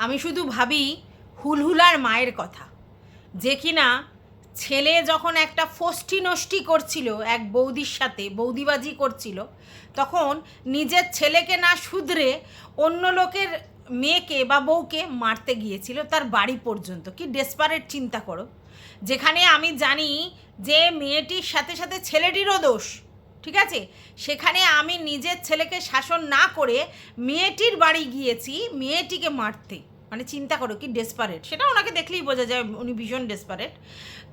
আমি শুধু ভাবি হুলহুলার মায়ের কথা, যে কিনা ছেলে যখন একটা ফষ্টি নষ্টি করছিল এক বৌদির সাথে, বৌদিবাজি করছিল, তখন নিজের ছেলেকে না শুধরে অন্য লোকের মেয়েকে বা বউকে মারতে গিয়েছিল তার বাড়ি পর্যন্ত। কি ডেসপারেট চিন্তা করো, যেখানে আমি জানি যে মেয়েটির সাথে সাথে ছেলেটিরও দোষ, ঠিক আছে, সেখানে আমি নিজের ছেলেকে শাসন না করে মেয়েটির বাড়ি গিয়েছি মেয়েটিকে মারতে। মানে চিন্তা করো কি ডেসপারেট, সেটা ওনাকে দেখলেই বোঝা যায় উনি ভীষণ ডেসপারেট।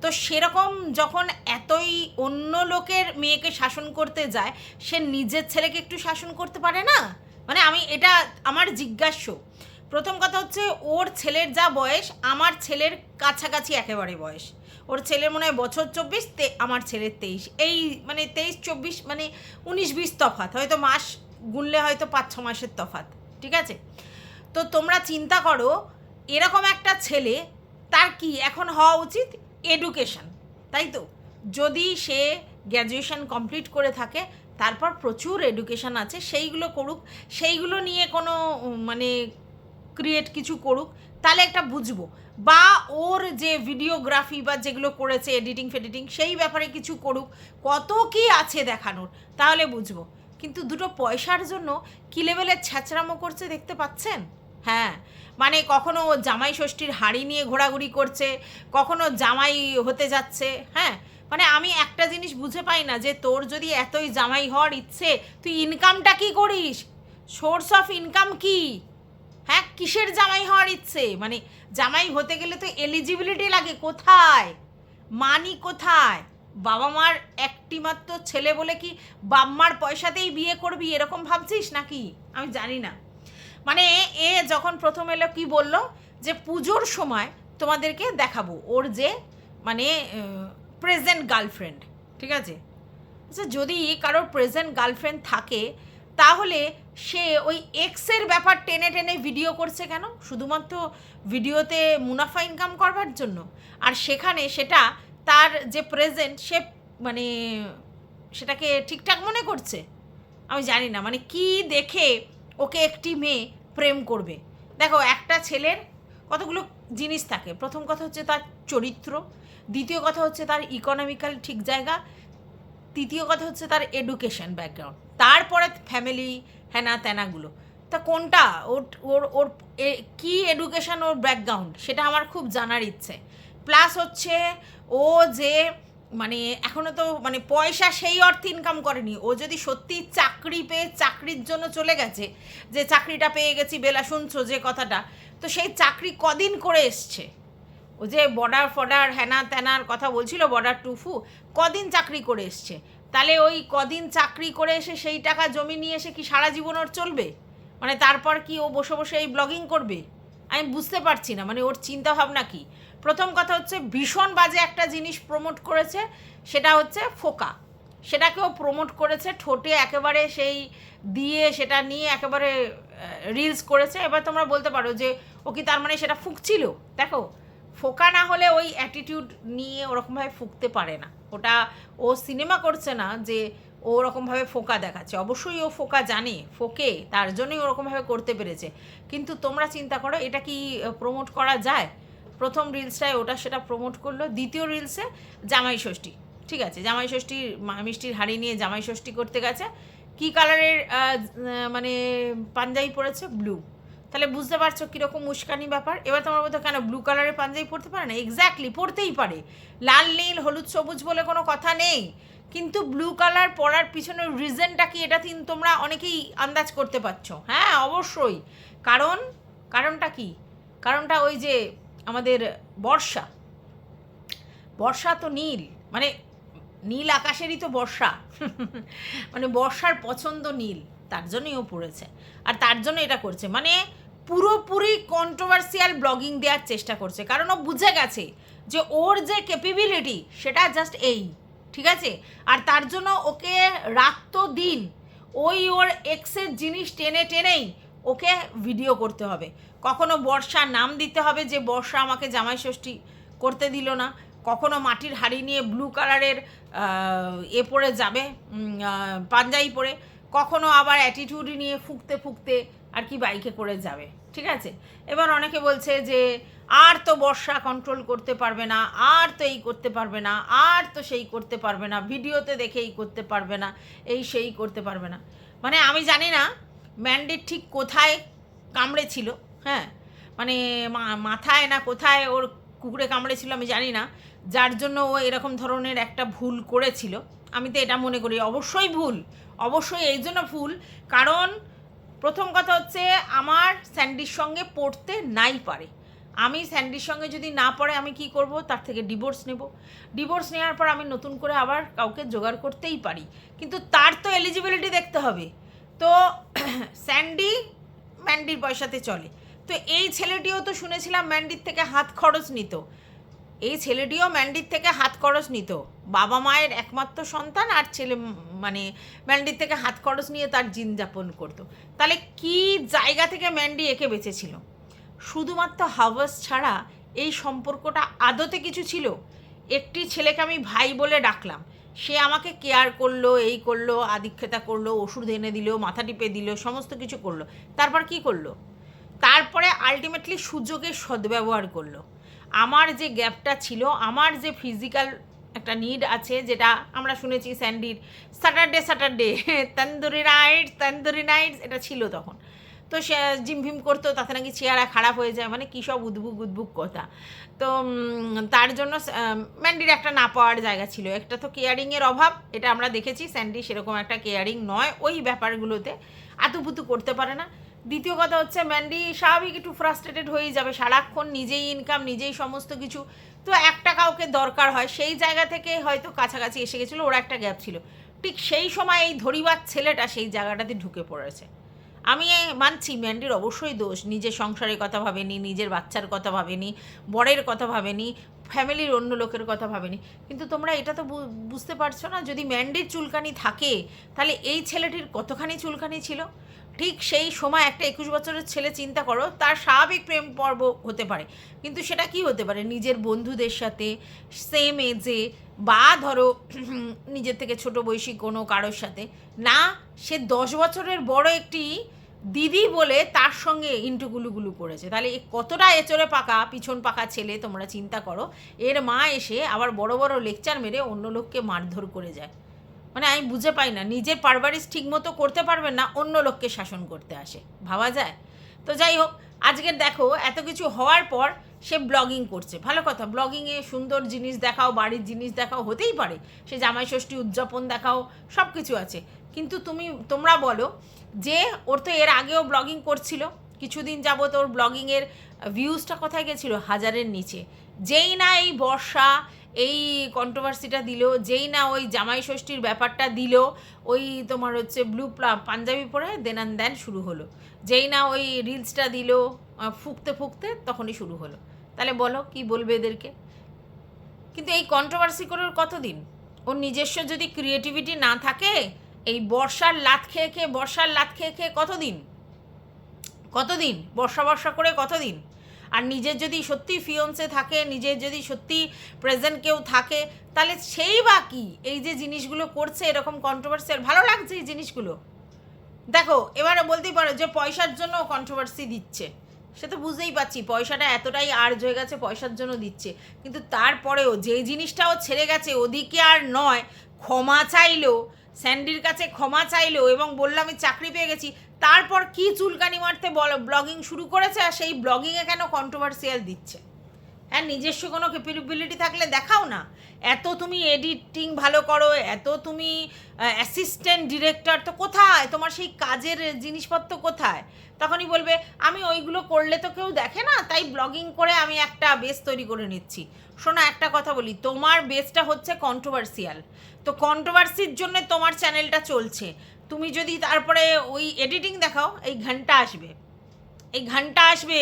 তো সেরকম যখন এতই অন্য লোকের মেয়েকে শাসন করতে যায়, সে নিজের ছেলেকে একটু শাসন করতে পারে না? মানে আমি এটা আমার জিজ্ঞাস্য। প্রথম কথা হচ্ছে, ওর ছেলের যা বয়স আমার ছেলের কাছাকাছি একেবারে বয়স। ওর ছেলের মনে হয় বছর 24, আমার ছেলের 23, এই মানে 23-24 মানে 19-20 তফাৎ, হয়তো মাস গুনলে হয়তো 5-6 মাসের তফাৎ, ঠিক আছে। তো তোমরা চিন্তা করো, এরকম একটা ছেলে, তার কি এখন হওয়া উচিত? এডুকেশন, তাই তো? যদি সে গ্র্যাজুয়েশন কমপ্লিট করে থাকে, তারপর প্রচুর এডুকেশন আছে, সেইগুলো করুক, সেইগুলো নিয়ে কোনো মানে ক্রিয়েট কিছু করুক, তাহলে একটা বুঝবো। বা ওর যে ভিডিওগ্রাফি বা যেগুলো করেছে এডিটিং ফেডিটিং, সেই ব্যাপারে কিছু করুক, কত কি আছে দেখানোর, তাহলে বুঝবো। কিন্তু দুটো পয়সার জন্য কী লেভেলের ছ্যাঁচড়ামো করছে দেখতে পাচ্ছেন? হ্যাঁ, মানে কখনো জামাই ষষ্ঠীর হাড়ি নিয়ে ঘোরাঘুরি করছে, কখনো জামাই হতে যাচ্ছে। হ্যাঁ, মানে আমি একটা জিনিস বুঝে পাই না, যে তোর যদি এতই জামাই হওয়ার ইচ্ছে, তুই ইনকামটা কী করিস? সোর্স অফ ইনকাম কি? হ্যাঁ, কিসের জামাই হওয়ার ইচ্ছে? মানে জামাই হতে গেলে তো এলিজিবিলিটি লাগে, কোথায়? মানি কোথায়? বাবা মার একটি মাত্র ছেলে বলে কি বাম্মার পয়সাতেই বিয়ে করবি, এরকম ভাবছিস নাকি? আমি জানি না। মানে এ যখন প্রথম এলো কি বলল, যে পুজোর সময় তোমাদেরকে দেখাবো ওর যে মানে প্রেজেন্ট গার্লফ্রেন্ড, ঠিক আছে। আচ্ছা, যদি কারোর প্রেজেন্ট গার্লফ্রেন্ড থাকে, তাহলে সে ওই এক্সের ব্যাপার টেনে টেনে ভিডিও করছে কেন? শুধুমাত্র ভিডিওতে মুনাফা ইনকাম করবার জন্য? আর সেখানে সেটা তার যে প্রেজেন্ট, সে মানে সেটাকে ঠিকঠাক মনে করছে? আমি জানি না, মানে কি দেখে ওকে একটি মেয়ে প্রেম করবে? দেখো, একটা ছেলের কতগুলো জিনিস থাকে। প্রথম কথা হচ্ছে তার চরিত্র, দ্বিতীয় কথা হচ্ছে তার ইকোনমিক্যাল ঠিক জায়গা, তৃতীয় কথা হচ্ছে তার এডুকেশন ব্যাকগ্রাউন্ড, তারপরে ফ্যামিলি হ্যানা ত্যানাগুলো। তা কোনটা ওর ওর ওর কী এডুকেশন, ওর ব্যাকগ্রাউন্ড, সেটা আমার খুব জানার ইচ্ছে। প্লাস হচ্ছে ও যে মানে এখনও তো মানে পয়সা সেই অর্থে ইনকাম করেনি। ও যদি সত্যি চাকরি পেয়ে চাকরির জন্য চলে গেছে, যে চাকরিটা পেয়ে গেছি বেলা, শুনছো যে কথাটা, তো সেই চাকরি কদিন করে এসছে? ও যে বর্ডার ফর্ডার হ্যানা ত্যানার কথা বলছিল, বর্ডার টুফু, কদিন চাকরি করে এসছে? তাহলে ওই কদিন চাকরি করে এসে সেই টাকা জমি নিয়ে এসে কি সারা জীবন ওর চলবে? মানে তারপর কি ও বসে বসে এই ব্লগিং করবে? আমি বুঝতে পারছি না, মানে ওর চিন্তা ভাবনা কি। প্রথম কথা হচ্ছে ভীষণ বাজে একটা জিনিস প্রমোট করেছে, সেটা হচ্ছে ফোকা। সেটাকেও প্রমোট করেছে, ঠোঁটে একেবারে সেই দিয়ে সেটা নিয়ে একেবারে রিলস করেছে। এবার তোমরা বলতে পারো যে ও কি তার মানে সেটা ফুঁকছিল? দেখো, ফোকা না হলে ওই অ্যাটিটিউড নিয়ে ওরকমভাবে ফুঁকতে পারে না। ওটা ও সিনেমা করছে না যে ও ওরকমভাবে ফোকা দেখাচ্ছে, অবশ্যই ও ফোকা জানে, ফোকে, তার জন্যই ওরকমভাবে করতে পেরেছে। কিন্তু তোমরা চিন্তা করো, এটা কি প্রমোট করা যায়? প্রথম রিলসটায় ওটা সেটা প্রমোট করলো, দ্বিতীয় রিলসে জামাই ষষ্ঠী, ঠিক আছে, জামাই ষষ্ঠীর মিষ্টির হাঁড়ি নিয়ে জামাই ষষ্ঠী করতে গেছে। কী কালারের মানে পাঞ্জাবি পরেছে? ব্লু। তাহলে বুঝতে পারছো কীরকম উস্কানি ব্যাপার। এবার তোমার বলতো কেন ব্লু কালারের পাঞ্জাবি পরতে পারে না? এক্স্যাক্টলি, পরতেই পারে। লাল নীল হলুদ সবুজ বলে কোনো কথা নেই, কিন্তু ব্লু কালার পরার পিছনের রিজনটা কি, এটা তোমরা অনেকেই আন্দাজ করতে পারছো। হ্যাঁ, অবশ্যই। কারণটা কি? কারণটা ওই যে আমাদের বর্ষা, বর্ষা তো নীল, মানে নীল আকাশেরই তো বর্ষা মানে বর্ষার পছন্দ নীল, তার জন্যই ও পড়েছে, আর তার জন্য এটা করছে। মানে পুরোপুরি কন্ট্রোভার্সিয়াল ব্লগিং দেওয়ার চেষ্টা করছে, কারণ ও বুঝে গেছে যে ওর যে ক্যাপাবিলিটি সেটা জাস্ট এই, ঠিক আছে। আর তার জন্য ওকে রাত দিন ওই ওর এক্সের জিনিস টেনে টেনেই ওকে ভিডিও করতে হবে। কখনো বর্ষার নাম দিতে হবে যে বর্ষা আমাকে জামাই ষষ্ঠী করতে দিল না, কখনো মাটির হাঁড়ি নিয়ে ব্লু কালারের পরে যাবে পাঞ্জাবি পরে, কখনো আবার অ্যাটিটিউড নিয়ে ফুঁকতে ফুঁকতে আর কি বাইকে করে যাবে, ঠিক আছে। এবার অনেকে বলছে যে আর তো বর্ষা কন্ট্রোল করতে পারবে না, আর তো এই করতে পারবে না, আর তো সেই করতে পারবে না, ভিডিওতে দেখে এই করতে পারবে না, এই সেই করতে পারবে না। মানে আমি জানি না ম্যান্ডির ঠিক কোথায় কামড়েছিল, হ্যাঁ, মানে মাথায় না কোথায় ওর কুকুরে কামড়েছিল আমি জানি না, যার জন্য ও এরকম ধরনের একটা ভুল করেছিল। আমি তো এটা মনে করি অবশ্যই ভুল, অবশ্যই এই জন্য ভুল কারণ প্রথম কথা হচ্ছে আমার স্যান্ডির সঙ্গে পড়তে নাই পারে। আমি স্যান্ডির সঙ্গে যদি না পড়ে আমি কি করব, তার থেকে ডিভোর্স নেব। ডিভোর্স নেওয়ার পর আমি নতুন করে আবার কাউকে জোগাড় করতেই পারি, কিন্তু তার তো এলিজিবিলিটি দেখতে হবে। তো স্যান্ডি ম্যান্ডির পয়সাতে চলে, তো এই ছেলেটিও তো শুনেছিলাম ম্যান্ডির থেকে হাত খরচ নিত, এই ছেলেটিও ম্যান্ডির থেকে হাত খরচ নিত, বাবা মায়ের একমাত্র সন্তান, আর ছেলে মানে ম্যান্ডির থেকে হাত খরচ নিয়ে তার জীবন যাপন করতো। তাহলে কি জায়গা থেকে ম্যান্ডি একে বেঁচেছিল? শুধুমাত্র হাওয়াস ছাড়া এই সম্পর্কটা আদতে কিছু ছিল? একটি ছেলেকে আমি ভাই বলে ডাকলাম, সে আমাকে কেয়ার করলো, এই করলো, আদিক্ষেতা করলো, ওষুধ এনে দিল, মাথা টিপে দিল, সমস্ত কিছু করলো। তারপর কি করলো? তারপরে আলটিমেটলি সুযোগের সদ্ব্যবহার করলো। আমার যে গ্যাপটা ছিল, আমার যে ফিজিক্যাল একটা নিড আছে, যেটা আমরা শুনেছি স্যান্ডির স্যাটারডে তন্দুরি নাইটস এটা ছিল তখন, তো সে জিমভিম করতো, তাতে নাকি চেহারা খারাপ হয়ে যায়, মানে কী সব উদ্ভুক কথা। তো তার জন্য ম্যান্ডির একটা না পাওয়ার জায়গা ছিল, একটা তো কেয়ারিংয়ের অভাব, এটা আমরা দেখেছি। স্যান্ডি সেরকম একটা কেয়ারিং নয়, ওই ব্যাপারগুলোতে আতুপুতু করতে পারে না। দ্বিতীয় কথা হচ্ছে ম্যান্ডি স্বাভাবিক একটু ফ্রাস্ট্রেটেড হয়ে যাবে, সারাক্ষণ নিজেই ইনকাম, নিজেই সমস্ত কিছু, তো একটা কাউকে দরকার হয়, সেই জায়গা থেকে হয়তো কাছাকাছি এসে গেছিলো, ওর একটা গ্যাপ ছিল। ঠিক সেই সময় এই ধরিবার ছেলেটা সেই জায়গাটাতে ঢুকে পড়েছে। আমি মানছি ম্যান্ডির অবশ্যই দোষ, নিজের সংসারের কথা ভাবেনি, নিজের বাচ্চার কথা ভাবেনি, বরের কথা ভাবেনি, ফ্যামিলির অন্য লোকের কথা ভাবেনি, কিন্তু তোমরা এটা তো বুঝতে পারছো না, যদি ম্যান্ডির চুলকানি থাকে তাহলে এই ছেলেটির কতখানি চুলকানি ছিল। ঠিক সেই সময় একটা 21 বছরের ছেলে, চিন্তা করো, তার স্বাভাবিক প্রেম পর্ব হতে পারে, কিন্তু সেটা কি হতে পারে নিজের বন্ধুদের সাথে, সেম এজে, বা ধরো নিজের থেকে ছোট বয়সী কোনো কারোর সাথে না, সে 10 বছরের বড় একটি দিদি বলে তার সঙ্গে ইন্টুগুলুগুলু করেছে। তাহলে কতটা এচড়ে পাকা পিছন পাকা ছেলে তোমরা চিন্তা করো। এর মা এসে আবার বড় বড় লেকচার মেরে অন্য লোককে মারধর করে যায়, মানে আমি বুঝে পাই না, নিজের পারভারিশ ঠিক মতো করতে পারবেন না, অন্য লোককে শাসন করতে আসে, ভাবা যায়? তো যাই হোক, আজকের দেখো এত কিছু হওয়ার পর সে ব্লগিং করছে, ভালো কথা, ব্লগিংয়ে সুন্দর জিনিস দেখাও, বাড়ির জিনিস দেখাও, হতেই পারে, সে জামাই ষষ্ঠী উদযাপন দেখাও, সব কিছু আছে, কিন্তু তোমরা বলো যে ওর তো এর আগেও ব্লগিং করছিল, কিছুদিন যাবত ওর ব্লগিংয়ের ভিউজটা কোথায় গেছিলো? 1000-এর নিচে। যেই না এই বর্ষা এই কন্ট্রোভার্সিটা দিল, যেই না ওই জামাই ষষ্ঠীর ব্যাপারটা দিল, ওই তোমার হচ্ছে ব্লু পাঞ্জাবি পরে দেন শুরু হলো, যেই না ওই রিলসটা দিল ফুঁকতে তখনই শুরু হলো। তাহলে বলো কি বলবে এদেরকে? কিন্তু এই কন্ট্রোভার্সি করার কতদিন? ওর নিজস্ব যদি ক্রিয়েটিভিটি না থাকে, এই বর্ষার লাত খেয়ে কতদিন বর্ষা করে কতদিন? আর নিজের যদি সত্যি ফিয়ন্সে থাকে, নিজের যদি সত্যি প্রেজেন্ট কেউ থাকে, তাহলে সেই বা কি এই যে জিনিসগুলো করছে এরকম কন্ট্রোভার্সিয়াল, ভালো লাগছে এই জিনিসগুলো? দেখো এবারে বলতেই পারো যে পয়সার জন্য কন্ট্রোভার্সি দিচ্ছে, সে তো বুঝতেই পারছি পয়সাটা এতটাই আর্জ হয়ে গেছে, পয়সার জন্য দিচ্ছে, কিন্তু তারপরেও যে জিনিসটাও ছেড়ে গেছে ওদিকে আর নয়, ক্ষমা চাইলো, স্যান্ডির কাছে ক্ষমা চাইলো এবং বললো আমি চাকরি পেয়ে গেছি, তারপর কি চুলকানি মারতে ব্লগিং শুরু করেছে, আর সেই ব্লগিংয়ে কেন কন্ট্রোভার্সিয়াল দিচ্ছে? হ্যাঁ, নিজস্ব কোনো ক্যাপাবিলিটি থাকলে দেখাও না, এত তুমি এডিটিং ভালো করো, এত তুমি অ্যাসিস্ট্যান্ট ডিরেক্টর, তো কোথায় তোমার সেই কাজের জিনিসপত্র কোথায়? তখনই বলবে আমি ওইগুলো করলে তো কেউ দেখে না, তাই ব্লগিং করে আমি একটা বেস তৈরি করে নিচ্ছি। শোনো একটা কথা বলি, তোমার বেসটা হচ্ছে কন্ট্রোভার্সিয়াল, তো কন্ট্রোভার্সির জন্য তোমার চ্যানেলটা চলছে, তুমি যদি তারপরে ওই এডিটিং দেখাও, এই ঘন্টা আসবে,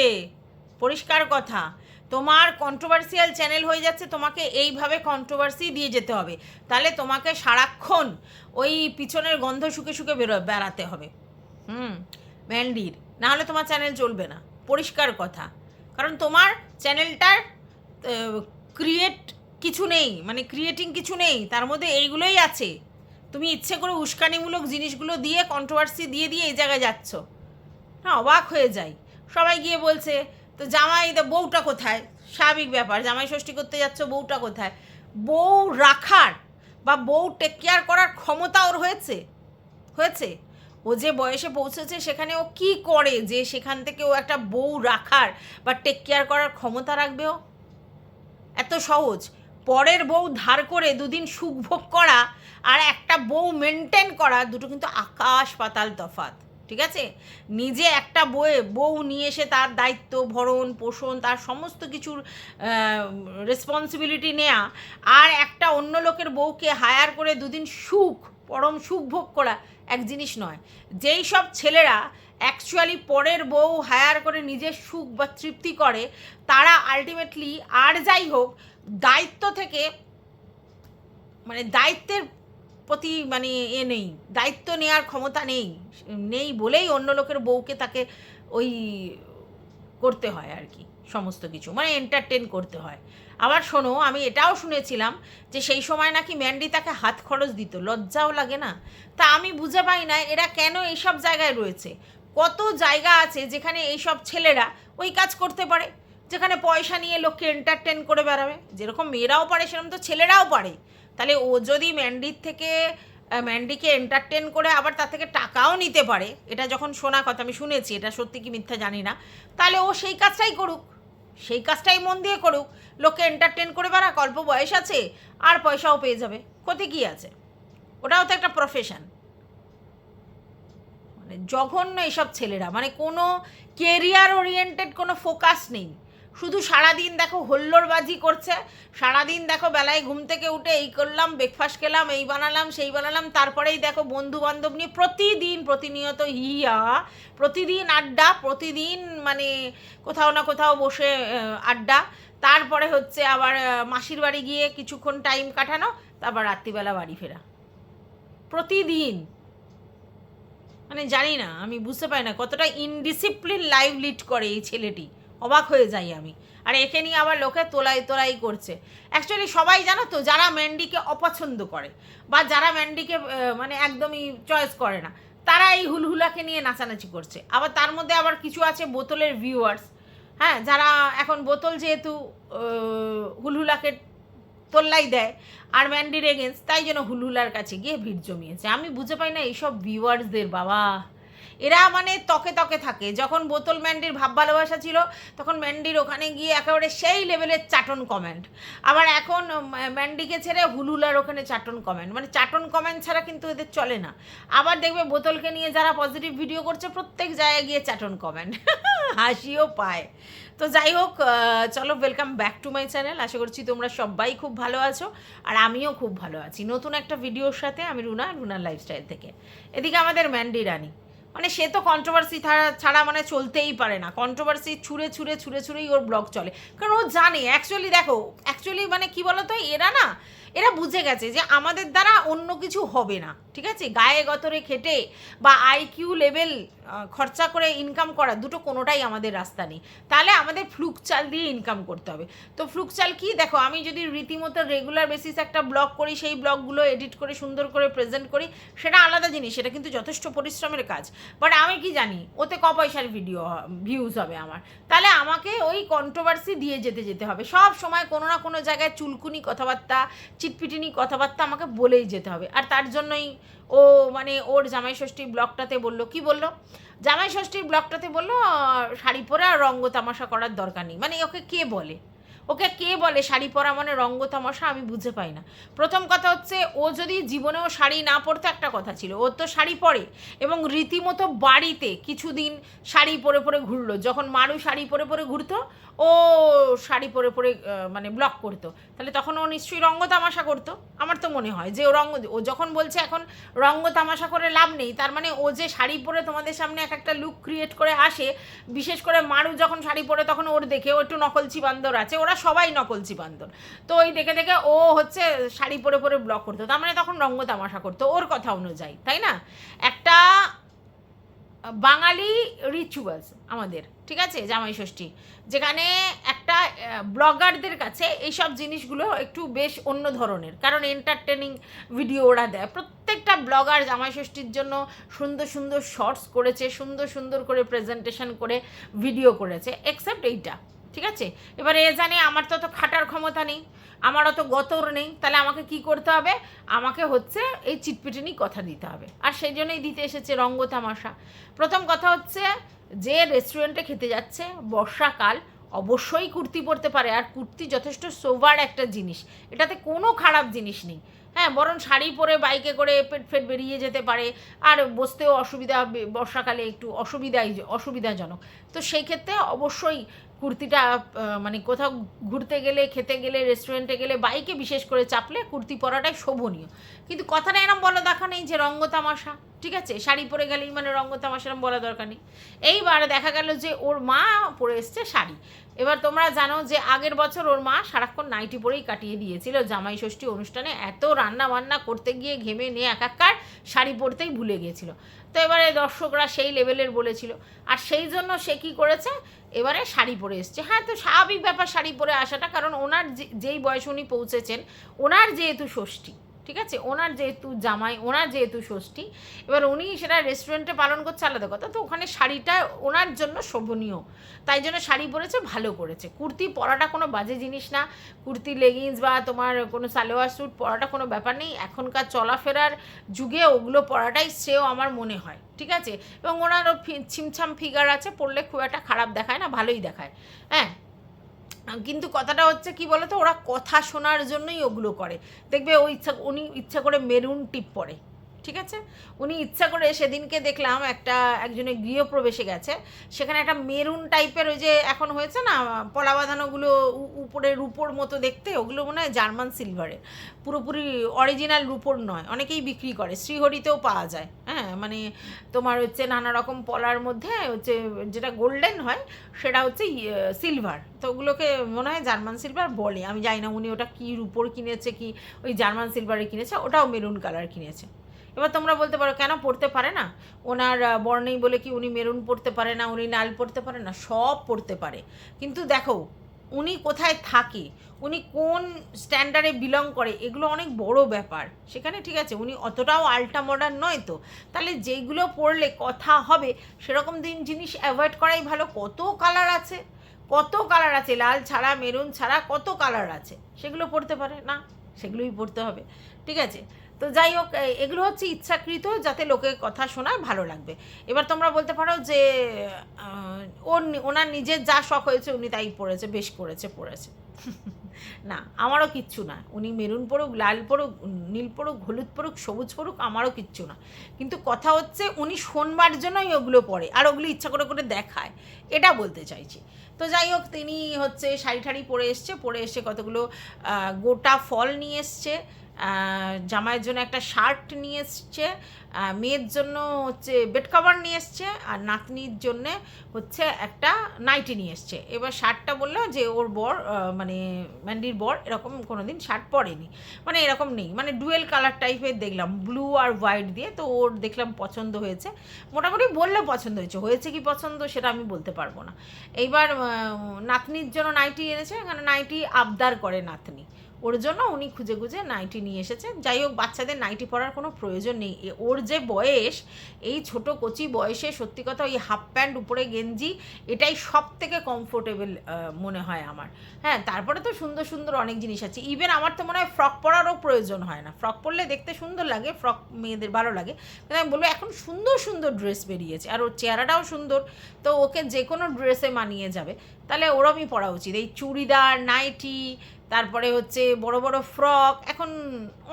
পরিষ্কার কথা, তোমার কন্ট্রোভার্সিয়াল চ্যানেল হয়ে যাচ্ছে, তোমাকে এইভাবে কন্ট্রোভার্সি দিয়ে যেতে হবে, তাহলে তোমাকে সারাক্ষণ ওই পিছনের গন্ধ শুকে বেড়াতে হবে ম্যান্ডির, নাহলে তোমার চ্যানেল চলবে না, পরিষ্কার কথা। কারণ তোমার চ্যানেলটার ক্রিয়েটিং কিছু নেই, তার মধ্যে এইগুলোই আছে, তুমি ইচ্ছে করে উস্কানিমূলক জিনিসগুলো দিয়ে কন্ট্রোভার্সি দিয়ে এই জায়গায় যাচ্ছ, হ্যাঁ, অবাক হয়ে যাই। সবাই গিয়ে বলছে তো জামাই তো বউটা কোথায়, স্বাভাবিক ব্যাপার, জামাই ষষ্ঠী করতে যাচ্ছ, বউটা কোথায়? বউ রাখার বা বউ টেক কেয়ার করার ক্ষমতা ওর হয়েছে? হয়েছে? ও যে বয়সে পৌঁছেছে সেখানে ও কি করে যে সেখান থেকে ও একটা বউ রাখার বা টেক কেয়ার করার ক্ষমতা রাখবে? ও এত সহজ। পরের বউ ধার করে দুদিন সুখ ভোগ করা আর একটা বউ মেনটেন করা, দুটো কিন্তু আকাশ পাতাল তফাৎ। ঠিক আছে? নিজে একটা বউ নিয়ে এসে তার দায়িত্ব, ভরণ পোষণ, তার সমস্ত কিছুর রেসপন্সিবিলিটি নেয়া, আর একটা অন্য লোকের বউকে হায়ার করে দুদিন পরম সুখ ভোগ করা এক জিনিস নয়। যেই সব ছেলেরা অ্যাকচুয়ালি পরের বউ হায়ার করে নিজের সুখ বা তৃপ্তি করে, তারা আলটিমেটলি আর যাই হোক দায়িত্ব থেকে, মানে দায়িত্বের প্রতি মানে নেই, দায়িত্ব নেওয়ার ক্ষমতা নেই বলেই অন্য লোকের বউকে তাকে ওই করতে হয় আর কি, সমস্ত কিছু মানে এন্টারটেন করতে হয়। আবার শোনো, আমি এটাও শুনেছিলাম যে সেই সময় নাকি ম্যান্ডি তাকে হাত খরচ দিত, লজ্জাও লাগে না? তা আমি বুঝে পাই না এরা কেন এইসব জায়গায় রয়েছে। কত জায়গা আছে যেখানে এইসব ছেলেরা ওই কাজ করতে পারে, যেখানে পয়সা নিয়ে লোককে এন্টারটেন করে বেড়াবে। যেরকম মেয়েরাও পারে সেরকম তো ছেলেরাও পারে। তাহলে ও যদি ম্যান্ডিকে এন্টারটেন করে আবার তার থেকে টাকাও নিতে পারে, এটা যখন শোনা কথা, আমি শুনেছি, এটা সত্যি কি মিথ্যা জানি না, তাহলে ও সেই কাজটাই করুক, সেই কাজটাই মন দিয়ে করুক। লোককে এন্টারটেন করে বেড়াক, অল্প বয়স আছে আর পয়সাও পেয়ে যাবে, ক্ষতি কী আছে? ওটাও তো একটা প্রফেশন। মানে জঘন্য এসব ছেলেরা, মানে কোনো কেরিয়ার ওরিয়েন্টেড কোনো ফোকাস নেই, শুধু সারাদিন দেখো হোল্লোড়বাজি করছে, সারাদিন দেখো বেলায় ঘুম থেকে উঠে এই করলাম, ব্রেকফাস্ট খেলাম, এই বানালাম সেই বানালাম, তারপরেই দেখো বন্ধু বান্ধব নিয়ে প্রতিনিয়ত হিয়া, প্রতিদিন আড্ডা, প্রতিদিন মানে কোথাও না কোথাও বসে আড্ডা, তারপরে হচ্ছে আবার মাসির বাড়ি গিয়ে কিছুক্ষণ টাইম কাটানো, তারপর রাত্রিবেলা বাড়ি ফেরা, প্রতিদিন। মানে জানি না, আমি বুঝতে পারি না কতটা ইনডিসিপ্লিন লাইফ লিড করে এই ছেলেটি, অবাক হয়ে যাই আমি। আর একে নিয়ে আবার লোকে তোলাই করছে। অ্যাকচুয়ালি সবাই জানো তো, যারা ম্যান্ডিকে অপছন্দ করে বা যারা ম্যান্ডিকে মানে একদমই চয়েস করে না, তারা এই হুলহুলাকে নিয়ে নাচানাচি করছে। আবার তার মধ্যে আবার কিছু আছে বোতলের ভিউয়ার্স, হ্যাঁ, যারা এখন বোতল যেহেতু হুলহুলাকে তোল্লাই দেয় আর ম্যান্ডির এগেন্স্ট, তাই জন্য হুলহুলার কাছে গিয়ে ভিড় জমিয়েছে। আমি বুঝে পাই না এইসব ভিউয়ার্সদের, বাবা এরা মানে তকে থাকে। যখন বোতল ম্যান্ডির ভাব ভালোবাসা ছিল তখন ম্যান্ডির ওখানে গিয়ে একেবারে সেই লেভেলের চাটন কমেন্ট, আবার এখন ম্যান্ডিকে ছেড়ে হুলহুলার ওখানে চাটন কমেন্ট, মানে চাটন কমেন্ট ছাড়া কিন্তু এদের চলে না। আবার দেখবে বোতলকে নিয়ে যারা পজিটিভ ভিডিও করছে প্রত্যেক জায়গায় গিয়ে চাটন কমেন্ট, হাসিও পায়। তো যাই হোক, চলো welcome back to my channel. আশা করছি তোমরা সবাই খুব ভালো আছো আর আমিও খুব ভালো আছি নতুন একটা ভিডিওর সাথে। আমি রুনার লাইফস্টাইল থেকে। এদিকে আমাদের ম্যান্ডি রানী, মানে সে তো কন্ট্রোভার্সি ছাড়া মানে চলতেই পারে না, কন্ট্রোভার্সি ছুঁড়েই ওর ব্লগ চলে, কারণ ও জানে অ্যাকচুয়ালি মানে কি বলতো, এরা বুঝে গেছে যে আমাদের দ্বারা অন্য কিছু হবে না, ঠিক আছে? গায়ে গতরে খেটে বা আইকিউ লেভেল খরচা করে ইনকাম করা, দুটো কোনোটাই আমাদের রাস্তা নেই। তাহলে আমাদের ফ্লুক চাল দিয়ে ইনকাম করতে হবে। তো ফ্লুক চাল কি, দেখো আমি যদি রীতিমতো রেগুলার বেসিস একটা ব্লগ করি, সেই ব্লগগুলো এডিট করে সুন্দর করে প্রেজেন্ট করি, সেটা আলাদা জিনিস, সেটা কিন্তু যথেষ্ট পরিশ্রমের কাজ। বাট আমি কি জানি ওতে পয়সার ভিউজ হবে আমার, তাহলে আমাকে ওই কন্ট্রোভার্সি দিয়ে যেতে হবে সব সময়, কোনো না কোনো জায়গায় চুলকুনি কথাবার্তা, চিটপিটিনি কথাবার্তা আমাকে বলেই যেতে হবে। আর তার জন্যই ও মানে ওর জামাই ষষ্ঠীর ব্লগটাতে বললো, কি বললো, জামাই ষষ্ঠীর ব্লগটাতে বললো শাড়ি পরে আর রঙ্গ তামাশা করার দরকার নেই। মানে ওকে কে বলে শাড়ি পরা মানে রঙ্গ তামাশা? আমি বুঝে পাই না। প্রথম কথা হচ্ছে, ও যদি জীবনেও শাড়ি না পরতো একটা কথা ছিল, ও তো শাড়ি পরে এবং রীতিমতো বাড়িতে কিছুদিন শাড়ি পরে ঘুরলো। যখন মারু শাড়ি পরে ঘুরতো, ও শাড়ি পরে মানে ব্লগ করতো, তাহলে তখন ও নিশ্চয়ই রঙ্গ তামাশা করতো। আমার তো মনে হয় যে ও যখন বলছে এখন রঙ্গ তামাশা করে লাভ নেই, তার মানে ও যে শাড়ি পরে তোমাদের সামনে একটা লুক ক্রিয়েট করে আসে, বিশেষ করে মারু যখন শাড়ি পরে তখন ওর দেখে ও একটু নকলচি বান্দর আছে, ওরা সবাই নকলচি বান্দর, তো ওই দেখে ও হচ্ছে শাড়ি পরে ব্লগ করতো, তার মানে তখন রঙ্গ তামাশা করতো ওর কথা অনুযায়ী, তাই না? একটা বাঙালি রিচুয়ালস আমাদের, ঠিক আছে, জামাই ষষ্ঠী, যেখানে একটা ব্লগারদের কাছে এইসব জিনিসগুলো একটু বেশ অন্য ধরনের, কারণ এন্টারটেনিং ভিডিও ওরা দেয়। প্রত্যেকটা ব্লগার জামাই ষষ্ঠীর জন্য সুন্দর সুন্দর শর্টস করেছে, সুন্দর সুন্দর করে প্রেজেন্টেশন করে ভিডিও করেছে, এক্সেপ্ট এইটা। ঠিক আছে, এবারে এ জানে আমার তো অত খাটার ক্ষমতা নেই, আমার অত গতর নেই, তাহলে আমাকে কি করতে হবে, আমাকে হচ্ছে এই চিটপিটিনি কথা দিতে হবে। আর সেই জন্যই দিতে এসেছে রঙ্গ তামাশা। প্রথম কথা হচ্ছে, যে রেস্টুরেন্টে খেতে যাচ্ছে, বর্ষাকাল, অবশ্যই কুর্তি পরতে পারে, আর কুর্তি যথেষ্ট সোভার একটা জিনিস, এটাতে কোনো খারাপ জিনিস নেই। হ্যাঁ, বরং শাড়ি পরে বাইকে করে পেট ফেট বেরিয়ে যেতে পারে, আর বসতেও অসুবিধা, বর্ষাকালে একটু অসুবিধাজনক। তো সেই ক্ষেত্রে অবশ্যই কুর্তিটা মানে কোথাও ঘুরতে গেলে, খেতে গেলে, রেস্টুরেন্টে গেলে, বাইকে বিশেষ করে চাপলে কুর্তি পরাটাই শোভনীয়। কিন্তু কথাটা এরম বলা দেখা নেই যে রঙ্গ তামাশা, ঠিক আছে, শাড়ি পরে গেলেই মানে রঙ্গ তামাশা, এরম বলা দরকার নেই। এইবার দেখা গেল যে ওর মা পরে এসছে শাড়ি। এবার তোমরা জানো যে আগের বছর ওর মা সারাক্ষণ নাইটি পরেই কাটিয়ে দিয়েছিল জামাই ষষ্ঠী অনুষ্ঠানে, এত রান্না বান্না করতে গিয়ে ঘেমে নিয়ে একাকার, শাড়ি পরতেই ভুলে গিয়েছিল। তো এবারে দর্শকরা সেই লেভেলের বলেছিল, আর সেই জন্য সে কী করেছে, এবারে শাড়ি পরে এসছে। হ্যাঁ, তো স্বাভাবিক ব্যাপার শাড়ি পরে আসাটা, কারণ ওনার যেই বয়সে উনি পৌঁছেছেন, ওনার যেহেতু ষষ্ঠী, ঠিক আছে, ওনার যেহেতু জামাই, ওনার যেহেতু ষষ্ঠী, এবার উনি সেটা রেস্টুরেন্টে পালন করছে আলাদা কথা, তো ওখানে শাড়িটা ওনার জন্য শোভনীয়, তাই জন্য শাড়ি পরেছে, ভালো করেছে। কুর্তি পরাটা কোনো বাজে জিনিস না, কুর্তি, লেগিংস বা তোমার কোনো সালোয়ার স্যুট পরাটা কোনো ব্যাপার নেই, এখনকার চলাফেরার যুগে ওগুলো পরাটাই শ্রেয় আমার মনে হয়, ঠিক আছে। এবং ওনারও ছিমছাম ফিগার আছে, পরলে খুব একটা খারাপ দেখায় না, ভালোই দেখায়। হ্যাঁ, কিন্তু কথাটা হচ্ছে কি বলতো, ওরা কথা শোনার জন্যই ওগুলো করে। দেখবে উনি ইচ্ছা করে মেরুন টিপ পরে, ঠিক আছে, উনি ইচ্ছা করে, সেদিনকে দেখলাম একজনের গৃহপ্রবেশে গেছে, সেখানে একটা মেরুন টাইপের, ওই যে এখন হয়েছে না পলা বাঁধানোগুলো, উপরে রুপোর মতো দেখতে, ওগুলো মনে হয় জার্মান সিলভারের, পুরোপুরি অরিজিনাল রুপোর নয়, অনেকেই বিক্রি করে, শ্রীহরিতেও পাওয়া যায়। হ্যাঁ, মানে তোমার হচ্ছে নানা রকম পলার মধ্যে হচ্ছে যেটা গোল্ডেন হয়, সেটা হচ্ছে সিলভার, তো ওগুলোকে মনে হয় জার্মান সিলভার বলে, আমি জানি না উনি ওটা কী রুপোর কিনেছে, কি ওই জার্মান সিলভারে কিনেছে, ওটাও মেরুন কালার কিনেছে। এবার তোমরা বলতে পারো কেন পড়তে পারে না, ওনার বর নেই বলে কি উনি মেরুন পড়তে পারে না, উনি লাল পড়তে পারে না, সব পড়তে পারে। কিন্তু দেখো উনি কোথায় থাকে, উনি কোন স্ট্যান্ডার্ডে বিলং করে, এগুলো অনেক বড় ব্যাপার সেখানে, ঠিক আছে, উনি অতটাও আল্ট্রা মডার্ন নয়, তো তাহলে যেইগুলো পড়লে কথা হবে সেরকম জিনিস অ্যাভয়েড করাই ভালো। কত কালার আছে, কত কালার আছে, লাল ছাড়া, মেরুন ছাড়া কত কালার আছে, সেগুলো পড়তে পারে না, সেগুলোই পড়তে হবে, ঠিক আছে। তো যাই হোক, এগুলো হচ্ছে ইচ্ছাকৃত, যাতে লোকে কথা শোনায় ভালো লাগবে। এবার তোমরা বলতে পারো যে ওনার নিজের যা শখ হয়েছে উনি তাই পড়েছে, বেশ পড়েছে না, আমারও কিচ্ছু না, উনি মেরুন পড়ুক, লাল পড়ুক, নীল পড়ুক, হলুদ পড়ুক, সবুজ পড়ুক, আমারও কিচ্ছু না। কিন্তু কথা হচ্ছে উনি শোনবার জন্যই ওগুলো পড়ে, আর ওগুলো ইচ্ছা করে করে দেখায়, এটা বলতে চাইছি। তো যাই হোক, তিনি হচ্ছে শাড়ি ঠাড়ি পরে এসছে, কতগুলো গোটা ফল নিয়ে এসছে, জামাইয়ের জন্য একটা শার্ট নিয়ে এসছে, মেয়ের জন্য হচ্ছে বেড কভার নিয়ে এসছে, আর নাতনির জন্যে হচ্ছে একটা নাইটি নিয়ে এসছে। এবার শার্টটা বললো যে ওর বর মানে ম্যান্ডির বর এরকম কোনো দিন শার্ট পরেনি, মানে এরকম নেই, মানে ডুয়েল কালার টাইপের দেখলাম, ব্লু আর হোয়াইট দিয়ে, তো ওর দেখলাম পছন্দ হয়েছে, মোটামুটি বললে পছন্দ হয়েছে কি পছন্দ সেটা আমি বলতে পারবো না। এইবার নাতনির জন্য নাইটি এনেছে, এখানে নাইটি আবদার করে নাতনি, ওর জন্য উনি খুঁজে খুঁজে নাইটি নিয়ে এসেছে। যাই হোক, বাচ্চাদের নাইটি পরার কোনো প্রয়োজন নেই, ওর যে বয়স, এই ছোট কচি বয়সে সত্যি কথা ওই হাফ প্যান্ট উপরে গেঞ্জি, এটাই সব থেকে কমফোর্টেবল মনে হয় আমার। হ্যাঁ, তারপরে তো সুন্দর সুন্দর অনেক জিনিস আছে, ইভেন আমার তো মনে হয় ফ্রক পরারও প্রয়োজন হয় না, ফ্রক পরলে দেখতে সুন্দর লাগে, ফ্রক মেয়েদের ভালো লাগে, কিন্তু আমি বলবো এখন সুন্দর সুন্দর ড্রেস বেরিয়েছে, আর ওর চেহারাটাও সুন্দর, তো ওকে যে কোনো ড্রেসে মানিয়ে যাবে, তাহলে ওরমই পরা উচিত। এই চুড়িদার, নাইটি, তারপরে হচ্ছে বড় বড় ফ্রক, এখন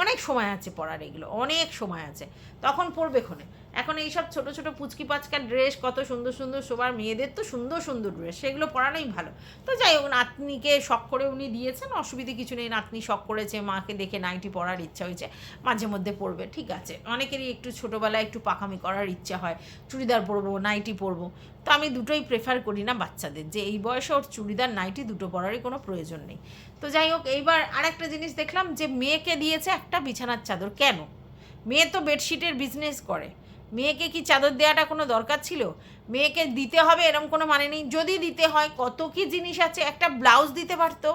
অনেক সময় আছে পরার, এগুলো অনেক সময় আছে, তখন পরবে ক্ষণে। এখন এইসব ছোটো ছোটো পুচকি পাচকা ড্রেস, কত সুন্দর সুন্দর সবার মেয়েদের তো সুন্দর সুন্দর ড্রেস, সেগুলো পরানোই ভালো। তো যাই হোক, নাতনিকে শখ করে উনি দিয়েছেন, অসুবিধে কিছু নেই, নাতনি শখ করেছে, মাকে দেখে নাইটি পরার ইচ্ছা হয়েছে, মাঝে মধ্যে পরবে, ঠিক আছে। অনেকেরই একটু ছোটোবেলায় একটু পাকামি করার ইচ্ছা হয়, চুড়িদার পরবো, নাইটি পরবো, তো আমি দুটোই প্রেফার করি না বাচ্চাদের, যে এই বয়সে ওর চুড়িদার নাইটি দুটো পরারই কোনো প্রয়োজন নেই। তো যাই হোক, এইবার আরেকটা জিনিস দেখলাম যে মেয়েকে দিয়েছে একটা বিছানার চাদর। কেন? মেয়ে তো বেডশিটের বিজনেস করে, মেয়েকে কি চাদর দেওয়াটা কোনো দরকার ছিল? মেয়েকে দিতে হবে এরম কোনো মানে নেই। যদি দিতে হয় কত কি জিনিস আছে, একটা ব্লাউজ দিতে পারতো,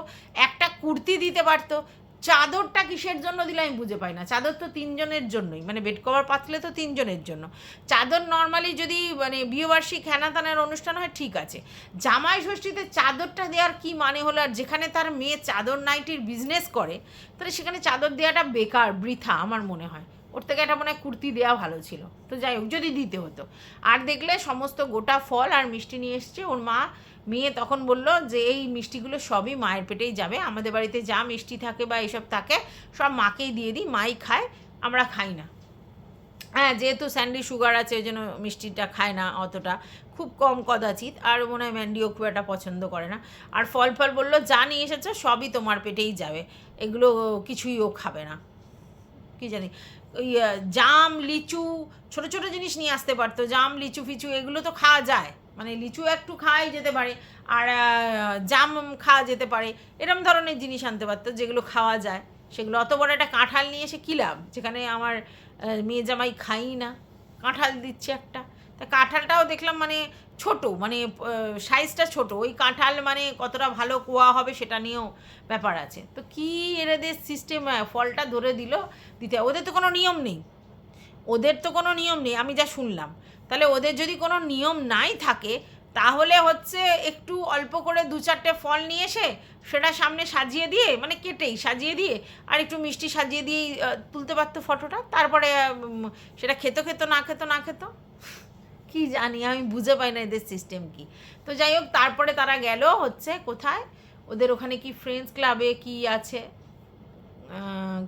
একটা কুর্তি দিতে পারতো। চাদরটা কিসের জন্য দিলে আমি বুঝে পাই না। চাদর তো 3 জনের জন্যই, মানে বেড কভার পাতলে তো 3 জনের জন্য। চাদর নর্মালি যদি মানে বিয়েবার্ষিক হ্যানাত্যানার অনুষ্ঠান হয় ঠিক আছে, জামাই ষষ্ঠীতে চাদরটা দেওয়ার কি মানে হলো? আর যেখানে তার মেয়ে চাদর নাইটির বিজনেস করে, তাহলে সেখানে চাদর দেওয়াটা বেকার, বৃথা আমার মনে হয়। ওর থেকে একটা মনে হয় কুর্তি দেওয়া ভালো ছিল। তো যাই হোক, যদি দিতে হতো। আর দেখলে সমস্ত গোটা ফল আর মিষ্টি নিয়ে এসছে ওর মা। মেয়ে তখন বলল যে এই মিষ্টিগুলো সবই মায়ের পেটেই যাবে, আমাদের বাড়িতে যা মিষ্টি থাকে বা এসব থাকে সব মাকেই দিয়ে দিই, মাই খায়, আমরা খাই না। হ্যাঁ, যেহেতু স্যান্ডি সুগার আছে ওই জন্য মিষ্টিটা খায় না অতটা, খুব কম কদাচিৎ। আর মনে হয় ম্যান্ডিও খুব একটা পছন্দ করে না। আর ফল ফল বললো যা নিয়ে এসেছো সবই তোমার পেটেই যাবে, এগুলো কিছুই ও খাবে না। কি জানি ওই জাম, লিচু, ছোট ছোট জিনিস নিয়ে আসতে পারতো, জাম, লিচু ফিচু এগুলো তো খাওয়া যায়, মানে লিচু একটু খাওয়াই যেতে পারে, আর জাম খাওয়া যেতে পারে, এরম ধরনের জিনিস আনতে পারতো যেগুলো খাওয়া যায়। সেগুলো অত বড় একটা কাঁঠাল নিয়ে এসে কী লাভ, যেখানে আমার মেয়ে জামাই খাই না, কাঁঠাল দিচ্ছে একটা। তা কাঁঠালটাও দেখলাম মানে ছোট, মানে সাইজটা ছোট, ওই কাঁঠাল মানে কতটা ভালো কোয়া হবে সেটা নিয়েও ব্যাপার আছে। তো কী এদের সিস্টেম, ফলটা ধরে দিল দিতে, ওদের তো কোনো নিয়ম নেই, ওদের তো কোনো নিয়ম নেই আমি যা শুনলাম। তাহলে ওদের যদি কোনো নিয়ম নাই থাকে, তাহলে হচ্ছে একটু অল্প করে 2-4টে ফল নিয়ে এসে সেটা সামনে সাজিয়ে দিয়ে, মানে কেটেই সাজিয়ে দিয়ে আর একটু মিষ্টি সাজিয়ে দিয়েই তুলতে পারতো ফটোটা। তারপরে সেটা খেত না খেত কি জানি, আমি বুঝে পাই না এদের সিস্টেম কি। তো যাই হোক, তারপরে তারা গেল হচ্ছে কোথায়, ওদের ওখানে কি ফ্রেন্ডস ক্লাবে কি আছে,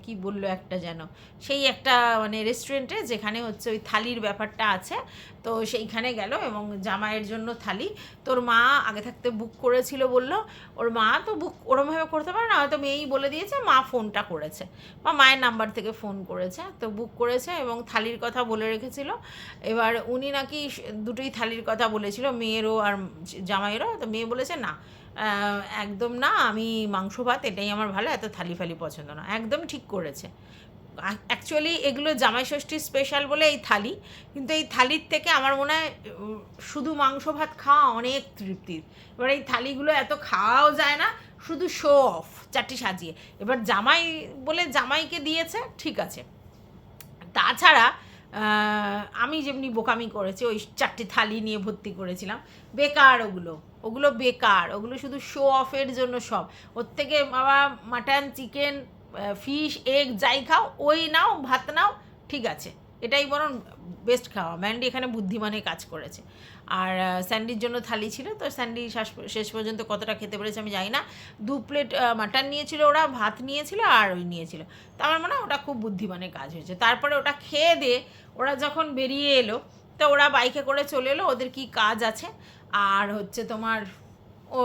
কি বললো একটা যেন, সেই একটা মানে রেস্টুরেন্টে যেখানে হচ্ছে ওই থালির ব্যাপারটা আছে, তো সেইখানে গেল এবং জামাইয়ের জন্য থালি। তোর মা আগে থাকতে বুক করেছিল বলল, ওর মা তো বুক ওরমভাবে করতে পারে না, হয়তো মেয়েই বলে দিয়েছে, মা ফোনটা করেছে বা মায়ের নাম্বার থেকে ফোন করেছে, তো বুক করেছে এবং থালির কথা বলে রেখেছিল। এবার উনি নাকি দুটোই থালির কথা বলেছিল, মেয়েরও আর জামাইয়েরও। তো মেয়ে বলেছে না, একদম না, আমি মাংস ভাত এটাই আমার ভালো, এত থালি ফালি পছন্দ না। একদম ঠিক করেছে। অ্যাকচুয়ালি এগুলো জামাই ষষ্ঠীর স্পেশাল বলে এই থালি, কিন্তু এই থালির থেকে আমার মনে হয় শুধু মাংস ভাত খাওয়া অনেক তৃপ্তির। এবার এই থালিগুলো এত খাওয়াও যায় না, শুধু শো অফ, চারটি সাজিয়ে। এবার জামাই বলে জামাইকে দিয়েছে, ঠিক আছে। তাছাড়া আমি যেমনি বোকামি করেছি, ওই 4টি থালি নিয়ে ভর্তি করেছিলাম, বেকার ওগুলো, ওগুলো বেকার, ওগুলো শুধু শো অফের জন্য সব। ওর থেকে বাবা মাটন, চিকেন, ফিশ, এগ যাই খাও, ওই নাও, ভাত নাও, ঠিক আছে, এটাই বরং বেস্ট খাওয়া। ম্যান্ডি এখানে বুদ্ধিমানের কাজ করেছে। আর স্যান্ডির জন্য থালি ছিল, তো স্যান্ডি শেষ পর্যন্ত কতটা খেতে পেরেছে আমি জানি না। 2 প্লেট মাটন নিয়েছিল ওরা, ভাত নিয়েছিল আর ওই নিয়েছিল। তো আমার মনে হয় ওটা খুব বুদ্ধিমানের কাজ হয়েছে। তারপরে ওটা খেয়ে দিয়ে ওরা যখন বেরিয়ে এলো, তো ওরা বাইকে করে চলে এলো, ওদের কি কাজ আছে। আর হচ্ছে তোমার ও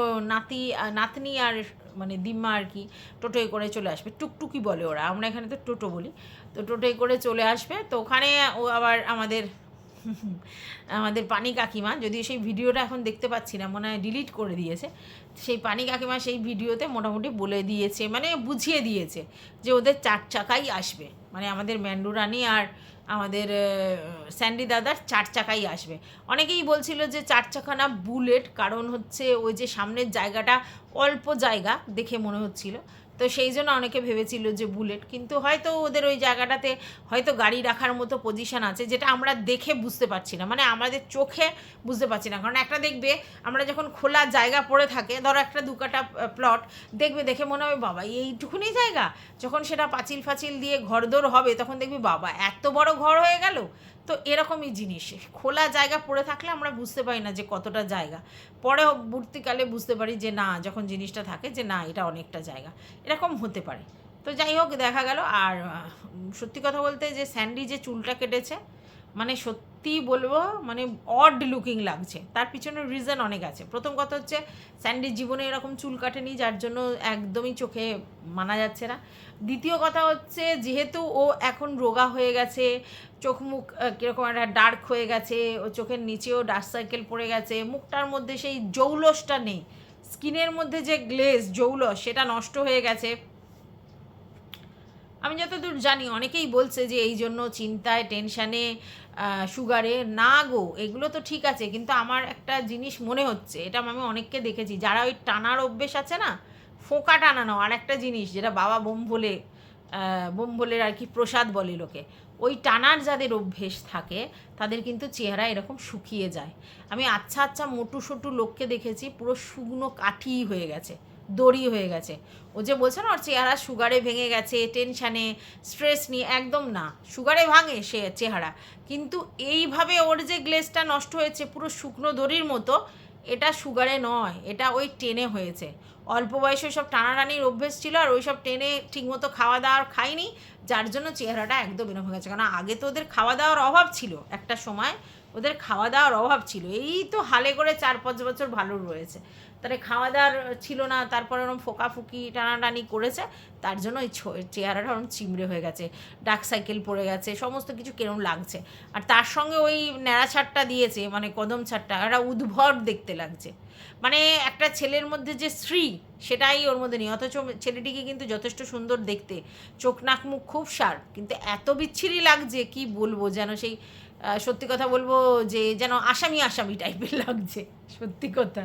নাতনি আর মানে দিম্মা আর কি টোটোয় করে চলে আসবে, টুকটুকি বলে ওরা, আমরা এখানে তো টোটো বলি। তো টোটোয় করে চলে আসবে, তো ওখানে ও আবার আমাদের পানি কাকিমা, যদিও সেই ভিডিওটা এখন দেখতে পাচ্ছি না, মনে হয় ডিলিট করে দিয়েছে। সেই পানি কাকিমা সেই ভিডিওতে মোটামুটি বলে দিয়েছে, মানে বুঝিয়ে দিয়েছে যে ওদের 4 চাকাই আসবে, মানে আমাদের ম্যান্ডু রানী আর আমাদের স্যান্ডি দাদার 4 চাকাই আসবে। অনেকেই বলছিল যে 4 চাকা না বুলেট, কারণ হচ্ছে ওই যে সামনের জায়গাটা অল্প জায়গা দেখে মনে হচ্ছিল, তো সেই জন্য অনেকে ভেবেছিল যে বুলেট, কিন্তু হয়তো ওদের ওই জায়গাটাতে হয়তো গাড়ি রাখার মতো পজিশান আছে, যেটা আমরা দেখে বুঝতে পারছি না, মানে আমাদের চোখে বুঝতে পারছি না। কারণ একটা দেখবে আমরা যখন খোলা জায়গা পড়ে থাকে, ধরো একটা 2 কাঠা প্লট দেখবে, দেখে মনে হবে বাবা এইটুকুনি জায়গা, যখন সেটা পাঁচিল ফাচিল দিয়ে ঘরদোর হবে তখন দেখবি বাবা এত বড় ঘর হয়ে গেল। তো এরকমই জিনিস, খোলা জায়গা পড়ে থাকলে আমরা বুঝতে পারি না যে কতটা জায়গা, পরে পরবর্তীকালে বুঝতে পারি যে না, যখন জিনিসটা থাকে যে না এটা অনেকটা জায়গা, এরকম হতে পারে। তো যাই হোক, দেখা গেল। আর সত্যি কথা বলতে যে স্যান্ডি যে চুলটা কেটেছে, মানে সত্যি বলবো মানে অড লুকিং লাগছে, তার পিছনে রিজন অনেক আছে। প্রথম কথা হচ্ছে স্যান্ডির জীবনে এরকম চুল কাটেনি, যার জন্য একদমই চোখে মানা যাচ্ছে না। দ্বিতীয় কথা হচ্ছে যেহেতু ও এখন রোগা হয়ে গেছে, চোখ মুখ কীরকম একটা ডার্ক হয়ে গেছে, ও চোখের নিচেও ডার্ক সার্কেল পড়ে গেছে, মুখটার মধ্যে সেই জৌলসটা নেই, স্কিনের মধ্যে যে গ্লেজ জৌলস সেটা নষ্ট হয়ে গেছে। আমি যতদূর জানি অনেকেই বলছে যে এই জন্য চিন্তায় টেনশানে সুগারে না গো, এগুলো তো ঠিক আছে, কিন্তু আমার একটা জিনিস মনে হচ্ছে, এটা আমি অনেককে দেখেছি যারা ওই টানার অভ্যেস আছে না, ফোঁকা টানানো আর একটা জিনিস যেটা বাবা বোম ভোলের আর কি প্রসাদ বলে লোকে, ওই টানার যাদের অভ্যেস থাকে তাদের কিন্তু চেহারা এরকম শুকিয়ে যায়। আমি আচ্ছা আচ্ছা মোটু সোটু লোককে দেখেছি পুরো শুকনো কাঠি হয়ে গেছে, দড়ি হয়ে গেছে। ও যে বলছে না ওর চেহারা সুগারে ভেঙে গেছে, টেনশানে স্ট্রেস নিয়ে, একদম না, সুগারে ভাঙে সে চেহারা, কিন্তু এইভাবে ওর যে গ্লেজটা নষ্ট হয়েছে পুরো শুকনো দড়ির মতো, এটা সুগারে নয়, এটা ওই টেনে হয়েছে। অল্প বয়সে সব টানাটানির অভ্যেস ছিল আর ওই সব টেনে ঠিকমতো খাওয়া দাওয়ার খায়নি, যার জন্য চেহারাটা একদম এরকম হয়ে গেছে। কারণ আগে তো ওদের খাওয়া দাওয়ার অভাব ছিল, একটা সময় ওদের খাওয়া দাওয়ার অভাব ছিল, এই তো হালে করে 4-5 বছর ভালো রয়েছে, তাহলে খাওয়া দাওয়ার ছিল না, তারপরে ওরকম ফোকাফুকি টানাটানি করেছে, তার জন্য ওই চেহারাটা ওরকম চিমড়ে হয়ে গেছে, ডার্ক সাইকেল পড়ে গেছে, সমস্ত কিছু কেরম লাগছে। আর তার সঙ্গে ওই ন্যাড়া ছাড়টা দিয়েছে, মানে কদম ছাড়টা, একটা উদ্ভট দেখতে লাগছে, মানে একটা ছেলের মধ্যে যে স্ত্রী সেটাই ওর মধ্যে নেই, অথচ ছেলেটিকে কিন্তু যথেষ্ট সুন্দর দেখতে, চোখ নাক মুখ খুব শার্প, কিন্তু এত বিচ্ছিরি লাগছে কি বলবো, যেন সেই সত্যি কথা বলবো যে যেন আসামি আসামি টাইপের লাগছে, সত্যি কথা।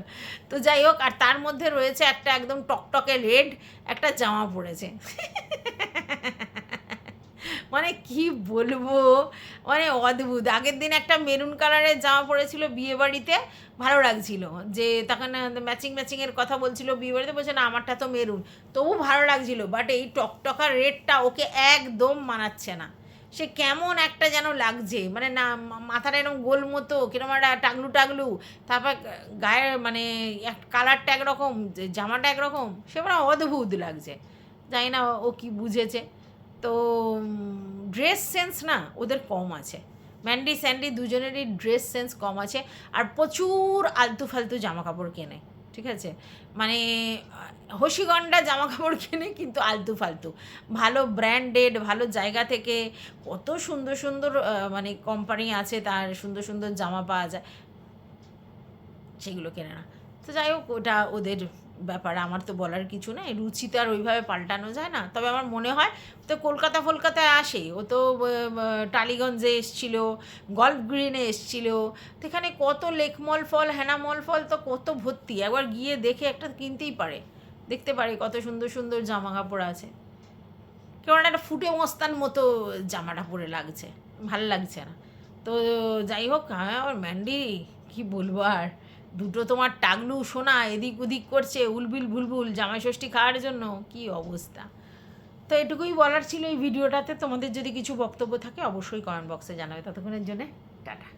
তো যাই হোক, আর তার মধ্যে রয়েছে একটা একদম টকটকে রেড একটা জামা পরেছে মানে কি বলবো, মানে অদ্ভুত। আগের দিন একটা মেরুন কালারের জামা পরেছিল বিয়ে বাড়িতে, ভালো লাগছিল, যে তখন ম্যাচিংয়ের কথা বলছিল বিয়ে বাড়িতে, বলছে না আমারটা তো মেরুন, তবু ভালো লাগছিল, বাট এই টকটকা রেডটা ওকে একদম মানাচ্ছে না, সে কেমন একটা যেন লাগছে, মানে না মাথাটা এরকম গোল মতো কিরকম একটা টাগলু টাগলু, তারপর গায়ের মানে কালারটা একরকম, জামাটা একরকম, সে মানে অদ্ভুত লাগছে, জানি না ও কি বুঝেছে। তো ড্রেস সেন্স না ওদের কম আছে, ম্যান্ডি স্যান্ডি দুজনেরই ড্রেস সেন্স কম আছে, আর প্রচুর আলতু ফালতু জামা কাপড় কেনে, ঠিক আছে, মানে হসিগন্ডা জামা কাপড় কেনে কিন্তু আলতু ফালতু, ভালো ব্র্যান্ডেড ভালো জায়গা থেকে কত সুন্দর সুন্দর মানে কোম্পানি আছে, তার সুন্দর সুন্দর জামা পাওয়া যায়, সেগুলো কেনে না। তো যাই হোক, ওটা ওদের ব্যাপার, আমার তো বলার কিছু নেই, রুচি তো আর ওইভাবে পাল্টানো যায় না। তবে আমার মনে হয় তো কলকাতায় আসে, ও তো টালিগঞ্জে এসছিল, গল্ফ গ্রিনে এসছিল, তো এখানে কত লেকমল ফল হ্যানামল ফল তো কত ভর্তি, একবার গিয়ে দেখে একটা কিনতেই পারে, দেখতে পারে কত সুন্দর সুন্দর জামা কাপড় আছে, কেমন একটা ফুটে মস্তান মতো জামাটা পরে লাগছে, ভাল লাগছে না। তো যাই হোক, হ্যাঁ আমার ম্যান্ডি কী বলবো আর, দুটো তোমার টাগলু সোনা এদিক ওদিক করছে উলবিল বুলবুল জামাই ষষ্ঠী খাওয়ার জন্য, কি অবস্থা। তো এটুকুই বলার ছিল এই ভিডিওটাতে, তোমাদের যদি কিছু বক্তব্য থাকে অবশ্যই কমেন্ট বক্সে জানাবে, ততক্ষণের জন্যে টাটা।